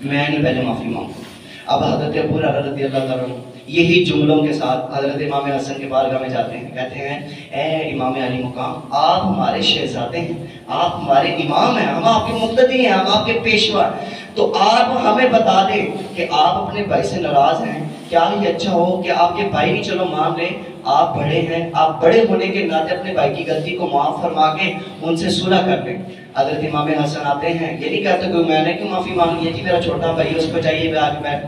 [SPEAKER 1] میں نہیں پہلے معافی مانگوں گا۔ اب حضرت ابو ہریرہ رضی اللہ تعالیٰ یہی جملوں کے ساتھ حضرت امام حسن کے بارگاہ میں جاتے ہیں، کہتے ہیں اے امام علی مقام، آپ ہمارے شہزادے ہیں، آپ ہمارے امام ہیں، ہم آپ کے مقتدی ہیں، ہم آپ کے پیشوا ہیں، تو آپ ہمیں بتا دیں کہ آپ اپنے بھائی سے ناراض ہیں، کیا یہ اچھا ہو کہ آپ کے بھائی بھی چلو مان لیں، آپ بڑے ہیں، آپ بڑے ہونے کے ناطے اپنے بھائی کی غلطی کو معاف فرما کے ان سے صلح کر لیں۔ حضرت امام حسن آتے ہیں، یہ نہیں کہتے کہ میں نے کیوں معافی مانگی ہے، جی میرا چھوٹا بھائی اس کو چاہیے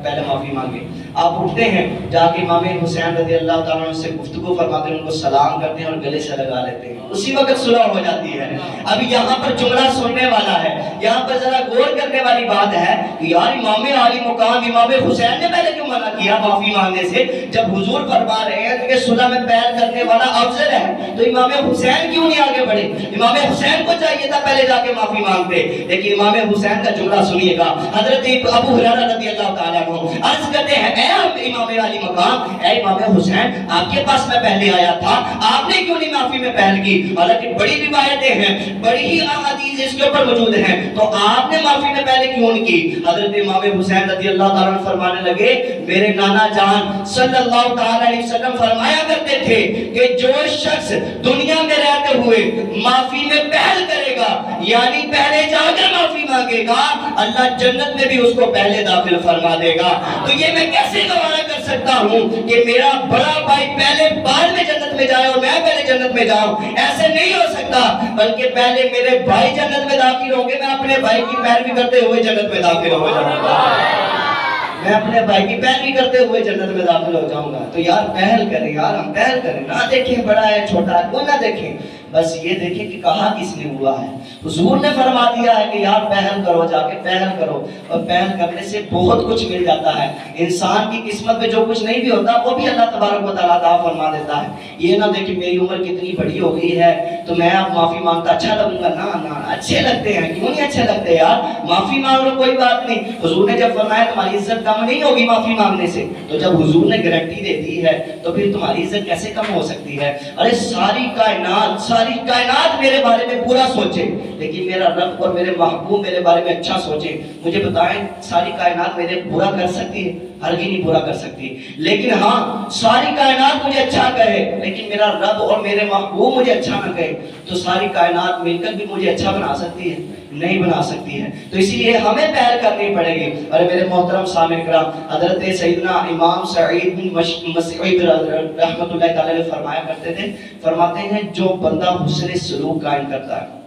[SPEAKER 1] پہلے معافی مانگے۔ آپ اٹھتے ہیں، جا کے امام حسین رضی اللہ تعالیٰ عنہ سے گفتگو فرماتے ہیں، ان کو سلام کرتے ہیں اور گلے سے لگا لیتے ہیں، اسی وقت صلح ہو جاتی ہے۔ اب یہاں پر جملہ سننے والا ہے، یہاں پر ذرا غور کرنے والی بات ہے کہ یار امام علی مقام امام حسین نے پہلے کیوں منع کیا معافی مانگنے سے؟ جب حضور فرما رہے ہیں کہ صلح میں پہل کرنے والا افضل ہے تو امام حسین کیوں نہیں آگے بڑھے؟ امام حسین کو چاہیے تھا پہلے جا کے معافی مانگتے، لیکن امام حسین کا جملہ سنیے گا۔ حضرت ابو ہریرہ رضی اللہ تعالیٰ عنہ عرض کرتے ہیں اے امام علی مقام، اے امام حسین، آپ کے پاس میں پہلے آیا تھا، آپ نے کیوں نہیں معافی میں پہل کی؟ حالانکہ بڑی روایتیں ہیں، بڑی ہی احادیث اس کے اوپر موجود ہیں، تو آپ نے معافی میں پہلے کیوں نہیں کی؟ حضرت امام حسین رضی اللہ تعالیٰ عنہ فرمانے لگے میرے نانا جان صلی اللہ تعالیٰ علیہ وسلم فرمایا کرتے تھے کہ جو شخص دنیا میں رہتے ہوئے معافی میں پہل کرے گا، یعنی پہلے جا کر معافی مانگے گا، اللہ جنت میں بھی اس کو پہلے داخل فرما دے گا۔ تو یہ میں کیسے گوارا کر سکتا ہوں کہ میرا بڑا بھائی پہلے بعد میں جنت میں جائے اور میں پہلے جنت میں جاؤں؟ ایسے نہیں ہو سکتا، بلکہ پہلے میرے بھائی جنت میں داخل ہوں گے، میں اپنے بھائی کی پیروی کرتے ہوئے جنت میں داخل ہو جاؤں گا، میں اپنے بھائی کی پیروی کرتے ہوئے جنت میں داخل ہو جاؤں گا۔ تو یار پہل کریں، یار ہم پہل کریں، نہ دیکھیں بڑا ہے چھوٹا ہے، کوئی نہ دیکھیں، بس یہ دیکھیں کہ کہاں کس نے ہوا ہے۔ حضور نے فرما دیا ہے کہ یار پہل کرو، جا کے پہل کرو، اور پہل کرنے سے بہت کچھ مل جاتا ہے۔ انسان کی قسمت میں جو کچھ نہیں بھی ہوتا وہ بھی اللہ تبارک و تعالیٰ عطا فرما دیتا ہے۔ یہ نہ دیکھیں میری عمر کتنی بڑی ہو گئی ہے تو میں اب معافی مانگتا اچھا لگوں گا، نہ اچھے لگتے ہیں، کیوں نہیں اچھے لگتے یار، معافی مانگ لو کوئی بات نہیں۔ حضور نے جب فرمایا تمہاری عزت کم نہیں ہوگی معافی مانگنے سے، تو جب حضور نے گارنٹی دے دی ہے تو پھر تمہاری عزت کیسے کم ہو سکتی ہے؟ ارے ساری کائنات میرے بارے میں برا سوچے لیکن میرا رب اور میرے محبوب میرے بارے میں اچھا سوچے، مجھے بتائیں ساری کائنات میرے برا کر سکتی ہے؟ ہرگز نہیں برا کر سکتی، لیکن ہاں ساری کائنات مجھے اچھا کہے لیکن میرا رب اور میرے محبوب مجھے اچھا نہ کہے تو ساری کائنات مل کر بھی مجھے اچھا بنا سکتی ہے؟ نہیں بنا سکتی ہے۔ تو اسی لیے ہمیں پہل کرنی پڑے گی۔ اور میرے محترم سامعین کرام، حضرت سیدنا امام سعید بن مسعود رحمۃ اللہ تعالی علیہ فرمایا کرتے تھے، فرماتے ہیں جو بندہ حسن سلوک قائم کرتا ہے،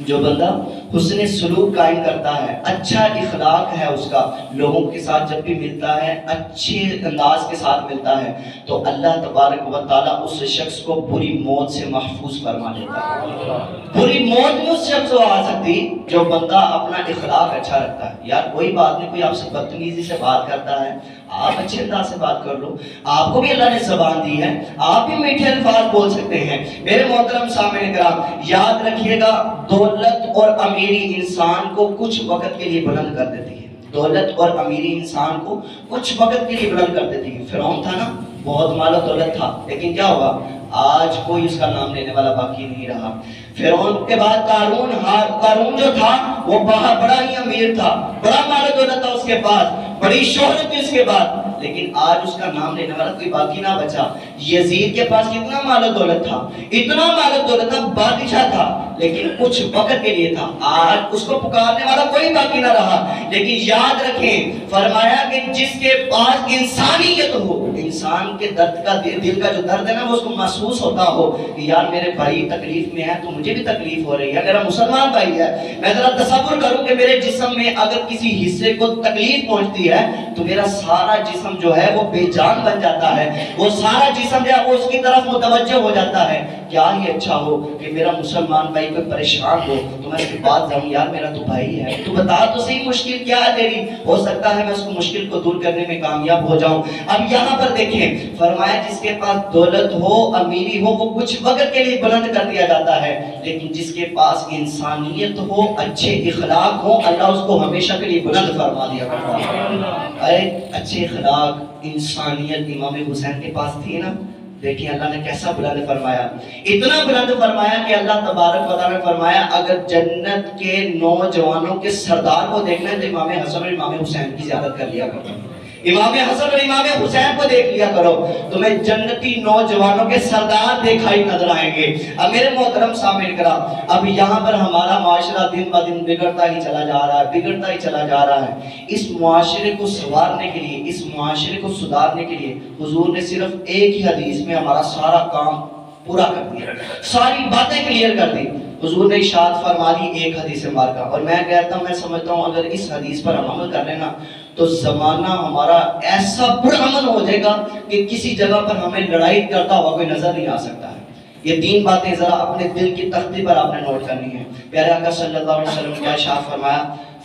[SPEAKER 1] جو بندہ حسن سلوک قائم کرتا ہے، اچھا اخلاق ہے اس کا، لوگوں کے ساتھ جب بھی ملتا ہے اچھے انداز کے ساتھ ملتا ہے تو اللہ تبارک و تعالیٰ اس شخص کو بری موت سے محفوظ فرما لیتا ہے۔ بری موت نہیں اس شخص کو آ سکتی جو بندہ اپنا اخلاق اچھا رکھتا ہے۔ یار کوئی بات نہیں، کوئی آپ سے بدتمیزی سے بات کرتا ہے، آپ اچھے انداز سے بات کر لو، آپ کو بھی اللہ نے زبان دی ہے، آپ بھی میٹھے الفاظ بول سکتے ہیں۔ میرے محترم سامعین کرام، یاد رکھیے گا دولت اور امیری انسان کو کچھ وقت کے لیے بلند کر دیتی ہے، دولت اور امیری انسان کو کچھ وقت کے لیے بلند کر دیتی ہے۔ فرعون تھا نا، بہت مال و دولت تھا، لیکن کیا ہوا؟ آج کوئی اس کا نام لینے والا باقی نہیں رہا۔ فرعون کے بعد قارون جو تھا وہ بڑا ہی امیر تھا، بڑا مال و دولت تھا اس کے پاس، بڑی شہرت تھی اس کے بعد، لیکن آج اس کا نام لینے والا کوئی باقی نہ بچا۔ یزید کے پاس کتنا مال و دولت تھا، اتنا مال و دولت تھا، بادشاہ تھا، لیکن کچھ وقت کے لیے تھا۔ آج اس کو پکارنے والا کوئی باقی نہ رہا۔ لیکن یاد رکھیں، فرمایا کہ جس کے پاس انسانیت ہو، انسان کے درد کا دل کا جو درد ہے نا وہ اس کو محسوس ہوتا ہو کہ یار میرے بھائی تکلیف میں ہے تو مجھے بھی تکلیف ہو رہی ہے، میرا مسلمان بھائی ہے، میں ذرا تصور کروں کہ میرے جسم میں اگر کسی حصے کو تکلیف پہنچتی ہے تو میرا سارا جسم جو ہے وہ بے جان بن جاتا ہے، وہ سارا جسم جو ہے وہ اس کی طرف متوجہ ہو جاتا ہے۔ کیا ہی اچھا ہو کہ میرا مسلمان بھائی کوئی پریشان ہو تو میں اس کے پاس جاؤں، یار میرا تو بھائی ہے، تو بتا تو صحیح مشکل کیا ہے تیری، ہو سکتا ہے میں اس کو مشکل کو دور کرنے میں کامیاب ہو جاؤں۔ اب یہاں پر دیکھیں، فرمایا جس کے پاس دولت ہو، امیری ہو، وہ کچھ وقت کے لیے بلند کر دیا جاتا ہے، لیکن جس کے پاس انسانیت ہو، اچھے اخلاق ہو، اللہ اس کو ہمیشہ کے لیے بلند فرما دیا کرتا ہے۔ ارے اچھے اخلاق، انسانیت امام حسین کے پاس تھی نا، دیکھیں اللہ نے کیسا بلند فرمایا، اتنا بلند فرمایا کہ اللہ تبارک و تعالیٰ نے فرمایا اگر جنت کے نوجوانوں کے سردار کو دیکھنا ہے تو امام حسن اور امام حسین کی زیارت کر لیا کرو، امام حسن اور امام حسین کو دیکھ لیا کرو، تمہیں جنتی نوجوانوں کے سردار دکھائی نظر آئیں گے۔ اب میرے محترم سامعین کرام، اب یہاں پر ہمارا معاشرہ دن بہ دن بگڑتا ہی چلا جا رہا ہے، بگڑتا ہی چلا جا رہا ہے۔ اس معاشرے کو سنوارنے کے لیے، اس معاشرے کو سدھارنے کے لیے حضور نے صرف ایک ہی حدیث میں ہمارا سارا کام پورا کر دیا، ساری باتیں کلیئر کر دی۔ حضور نے ارشاد فرما دی ایک حدیث مبارکہ، اور میں کہتا ہوں، میں سمجھتا ہوں اگر اس حدیث پر ہم عمل کر لینا تو زمانہ ہمارا ایسا پرامن ہو جائے گا کہ کسی جگہ پر ہمیں لڑائی کرتا ہوا کوئی نظر نہیں آ سکتا ہے۔ یہ تین باتیں ذرا اپنے دل کی تختی پر آپ نے نوٹ کرنی ہے۔ پیارے آقا صلی اللہ علیہ وسلم کا ارشاد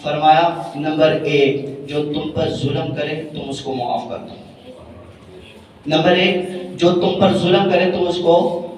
[SPEAKER 1] فرمایا نمبر ایک، جو تم پر ظلم کرے تم اس کو معاف کر دو۔ نمبر ایک، جو تم پر ظلم کرے تم اس کو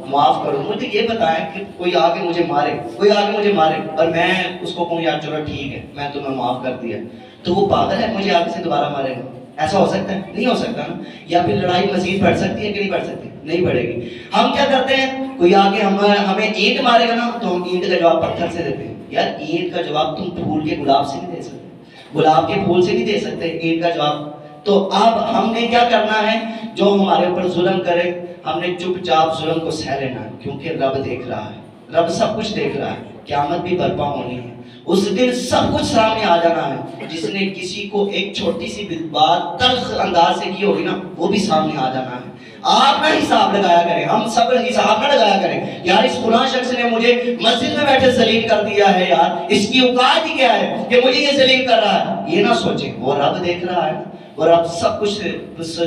[SPEAKER 1] معاف کرو۔ مجھے یہ بتائیں کہ کوئی آگے مجھے مارے اور میں اس کو کہوں یار چلو ٹھیک ہے میں تمہیں معاف کر دیا، تو وہ پاگل ہے مجھے آگے سے دوبارہ مارے گا؟ ایسا ہو سکتا ہے؟ نہیں ہو سکتا نا۔ یا پھر لڑائی مزید بڑھ سکتی ہے کہ نہیں بڑھ سکتی؟ نہیں بڑھے گی۔ ہم کیا کرتے ہیں، کوئی آگے ہمیں اینٹ مارے گا نا تو ہم اینٹ کا جواب پتھر سے دیتے ہیں۔ یار اینٹ کا جواب تم پھول کے گلاب سے نہیں دے سکتے، گلاب کے پھول سے نہیں دے سکتے اینٹ کا جواب۔ تو اب ہم نے کیا کرنا ہے، جو ہمارے اوپر ظلم کرے ہم نے چپ چاپ ظلم کو سہ لینا ہے، کیونکہ رب دیکھ رہا ہے، رب سب کچھ دیکھ رہا ہے، قیامت بھی برپا ہونی ہے، اس دن سب کچھ سامنے آ جانا ہے۔ جس نے کسی کو ایک چھوٹی سی بات تلخ انداز سے کی ہوگی نا وہ بھی سامنے آ جانا ہے۔ آپ نہ حساب لگایا کریں، ہم سب حساب نہ لگایا کریں یار اس فلاں شخص نے مجھے مسجد میں بیٹھے ذلیل کر دیا ہے، یار اس کی اوقات ہی کیا ہے کہ مجھے یہ ذلیل کر رہا ہے۔ یہ نہ سوچیں، وہ رب دیکھ رہا ہے اور اب سب کچھ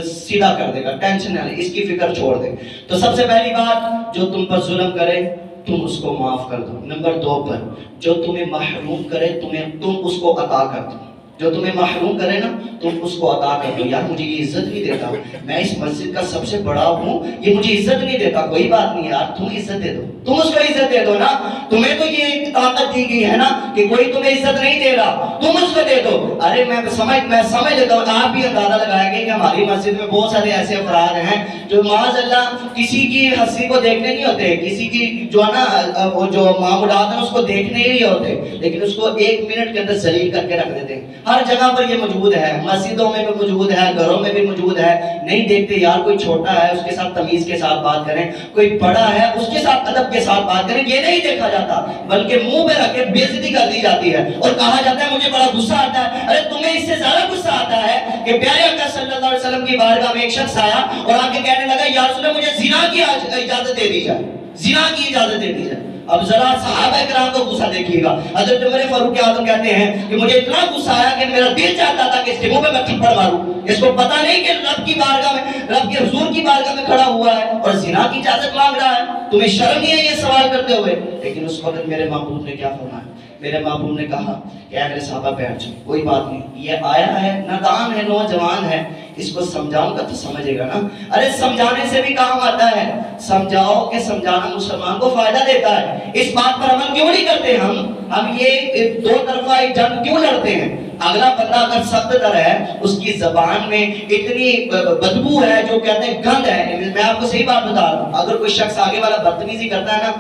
[SPEAKER 1] سیدھا کر دے گا، ٹینشن نہ لیں، اس کی فکر چھوڑ دیں۔ تو سب سے پہلی بات، جو تم پر ظلم کرے تم اس کو معاف کر دو۔ نمبر دو پر، جو تمہیں محروم کرے تم اس کو عطا کر دو۔ جو تمہیں محروم کرے نا تم اس کو عطا کر دو۔ یار مجھے یہ عزت نہیں دیتا، میں اس مسجد کا سب سے بڑا ہوں، یہ مجھے عزت نہیں دیتا، کوئی بات نہیں یار تم عزت دے دو، تم اس کو عزت دے دو نا۔ تمہیں تو یہ طاقت دی گئی ہے نا کہ کوئی تمہیں عزت نہیں دے رہا، تم اس کو دے دو۔ ارے میں سمجھ لیتا ہوں، آپ بھی اندازہ لگائیں گے کہ ہماری مسجد میں بہت سارے ایسے افراد ہیں جو معاذ اللہ کسی کی ہنسی کو دیکھنے نہیں ہوتے، کسی کی جو ہے نا وہ جو معمولات ہیں اس کو دیکھنے ہی نہیں ہوتے، لیکن اس کو ایک منٹ کے اندر ذلیل کر کے رکھ دیتے ہیں۔ ہر جگہ پر یہ موجود ہے، مسجدوں میں بھی موجود ہے، گھروں میں بھی موجود ہے۔ نہیں دیکھتے یار کوئی چھوٹا ہے اس کے ساتھ تمیز کے ساتھ بات کریں، کوئی بڑا ہے اس کے ساتھ ادب کے ساتھ بات کریں، یہ نہیں دیکھا جاتا بلکہ منہ پہ رکھ کے بے عزتی کر دی جاتی ہے اور کہا جاتا ہے مجھے بڑا غصہ آتا ہے۔ ارے تمہیں اس سے زیادہ غصہ آتا ہے کہ پیارے آقا صلی اللہ علیہ وسلم کی بارگاہ میں ایک شخص آیا اور آ کے کہنے لگا یا رسول اللہ مجھے زنا کی اجازت دے دی جائے، زنا کی اجازت دے دی جائے۔ اب ذرا صحابہ کرام کو غصہ دیکھیے گا، حضرت عمر فاروق اعظم کہتے ہیں کہ مجھے اتنا غصہ آیا کہ میرا دل چاہتا تھا کہ اس کے منہ پہ میں تھپڑ ماروں، اس کو پتہ نہیں کہ رب کی بارگاہ میں، رب کے حضور کی بارگاہ میں کھڑا ہوا ہے اور زنا کی اجازت مانگ رہا ہے، تمہیں شرم نہیں ہے یہ سوال کرتے ہوئے؟ لیکن اس وقت میرے محبوب نے کیا فرمایا؟ میرے محبوب نے کہا کہ اے میرے صحابہ بیٹھ جاؤ، کوئی بات نہیں، یہ آیا ہے نادان ہے، نوجوان ہے، اس کو سمجھاؤں گا تو سمجھے گا نا۔ ارے سمجھانے سے بھی کام آتا ہے، سمجھاؤ کہ سمجھانا مسلمان کو فائدہ دیتا ہے۔ اس بات پر عمل کیوں نہیں کرتے ہم یہ دو طرفہ ایک جنگ کیوں لڑتے ہیں؟ اگلا بندہ اگر سخت در ہے، اس کی زبان میں اتنی بدبو ہے جو کہتے ہیں گند ہے، میں آپ کو صحیح بات بتا رہا ہوں، اگر کوئی شخص آگے والا بدتمیزی کرتا ہے نا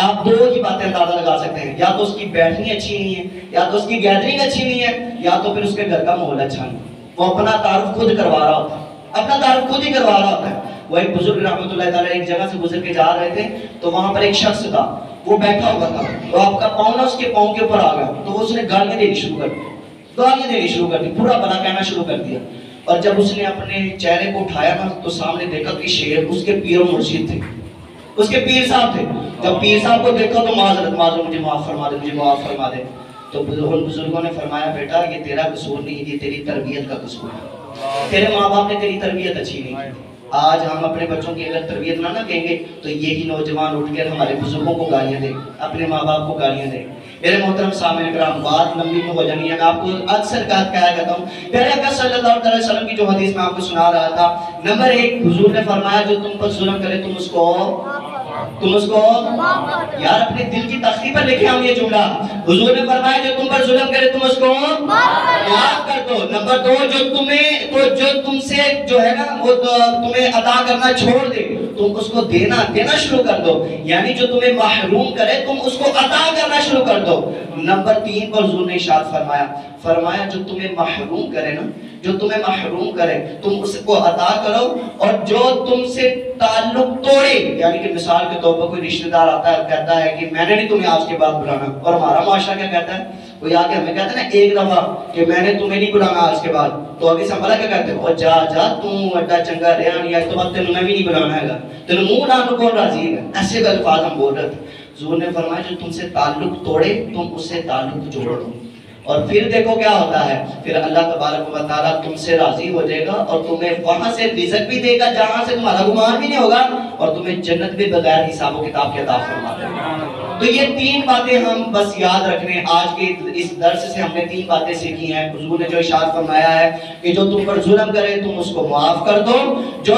[SPEAKER 1] آپ دو ہی باتیں اندازہ لگا سکتے ہیں، یا تو اس کی بیٹھنی اچھی نہیں ہے، یا تو اس کی گیدرنگ اچھی نہیں ہے، یا تو پھر اس کے گھر کا ماحول اچھا نہیں۔ وہ اپنا تعارف خود کروا رہا ہوتا ہے، اپنا تعارف خود ہی کروا رہا ہوتا ہے۔ وہ ایک بزرگ رحمۃ اللہ تعالیٰ ایک جگہ سے گزر کے جا رہے تھے، تو وہاں پر ایک شخص تھا، وہ بیٹھا ہوا تھا، تو آپ کا پاؤں نا اس کے پاؤں کے اوپر آ گیا، تو اس نے گالیاں دینی شروع کر دی، گالیاں دینی شروع کر دی، پورا بنا کہنا شروع کر دیا۔ اور جب اس نے اپنے چہرے کو اٹھایا نا تو سامنے دیکھا کہ شیر اس کے پیر و مرشد تھے، اس کے پیر صاحب تھے۔ جب پیر صاحب کو دیکھا تو معذرت مجھے معاف فرما دے، مجھے معاف فرما دے۔ تو بزرگوں نے فرمایا بیٹا یہ تیرا قصور نہیں، یہ تیری تربیت کا قصور ہے، تیرے ماں باپ نے تیری تربیت اچھی نہیں کی۔ آج ہم اپنے بچوں کی اگر تربیت نہ کہیں گے تو یہی نوجوان اٹھ کر ہمارے بزرگوں کو گالیاں دیں، اپنے ماں باپ کو گالیاں دیں۔ میرے محترم سامعین کرام، بات لمبی ہو جانی ہے، میں آپ کو اکثر کہا کرتا ہوں، پیارے آقا صلی اللہ علیہ وسلم کی جو حدیث میں آپ کو سنا رہا تھا، نمبر 1 حضور نے فرمایا جو تم پر ظلم کرے تم اس کو یار اپنے دل کی تختی پر لکھے ہم یہ جملہ، حضور نے فرمایا جو تم پر ظلم کرے تم اس کو معاف کر دو۔ نمبر 2 جو تم سے جو ہے نا وہ تمہیں عطا کرنا چھوڑ دے تم اس کو دینا شروع کر دو، یعنی جو تمہیں محروم کرے تم اس کو عطا کرنا شروع کر دو۔ نمبر 3 پر حضور نے ارشاد فرمایا جو تمہیں محروم کرے نا، جو تمہیں محروم کرے تم اس کو عطا کرو، اور جو تم سے تعلق توڑے، یعنی کہ مثال کے طور پر کوئی رشتہ دار آتا ہے کہتا ہے کہ میں نے نہیں تمہیں آج کے بعد بلانا، اور ہمارا معاشرہ کیا کہتا ہے، کوئی آگے ہمیں کہتا ہے نا ایک دفعہ کہ میں نے تمہیں نہیں بلانا آج کے بعد، تو آگے سے ہمارا کیا کہتے ہیں اور جا تم اڈا چنگا رہا نہیں، آج تو بعد تینوں میں بھی نہیں بلانا ہے گا، تینوں منہ نہ کون راضی ہے، ایسے الفاظ ہم بول رہے تھے۔ حضور نے فرمایا جو تم سے تعلق توڑے تم اس سے تعلق جوڑ دو، اور پھر دیکھو کیا ہوتا ہے، پھر اللہ تبارک و تعالیٰ تم سے راضی ہو جائے گا اور تمہیں وہاں سے رزق بھی دے گا جہاں سے تمہارا گمان بھی نہیں ہوگا، اور تمہیں جنت بھی بغیر حساب و کتاب کے عطا فرما دے گا۔ تو یہ 3 باتیں ہم بس یاد رکھنے، آج کے اس درس سے ہم نے 3 باتیں سیکھی ہیں۔ حضور نے جو ارشاد فرمایا ہے کہ جو تم پر ظلم کرے تم اس کو معاف کر دو، جو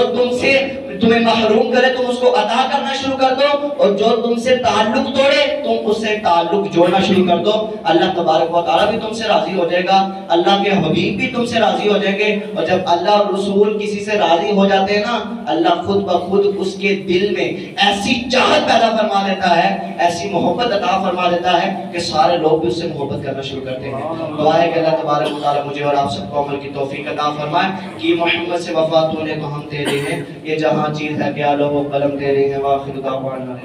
[SPEAKER 1] تمہیں محروم کرے تم اس کو عطا کرنا شروع کر دو، اور جو تم سے تعلق توڑے تم اس سے تعلق جوڑنا شروع کر دو۔ اللہ تبارک و تعالیٰ بھی تم سے راضی ہو جائے گا، اللہ کے حبیب بھی تم سے راضی ہو جائیں گے، اور جب اللہ اور رسول کسی سے راضی ہو جاتے ہیں نا، اللہ خود بخود اس کے دل میں ایسی چاہت پیدا فرما دیتا ہے، ایسی محبت عطا فرما دیتا ہے کہ سارے لوگ بھی اس سے محبت کرنا شروع کرتے ہیں۔ دعا ہے کہ اللہ تبارک و تعالیٰ مجھے اور آپ سب کو عمل کی توفیق عطا فرمائے کہ محمد سے وفا تو نے تو ہم تیرے ہیں، یہ جہاں چیز ہے کہ لوگ قلم تیرے ہیں، وآخر دعوانا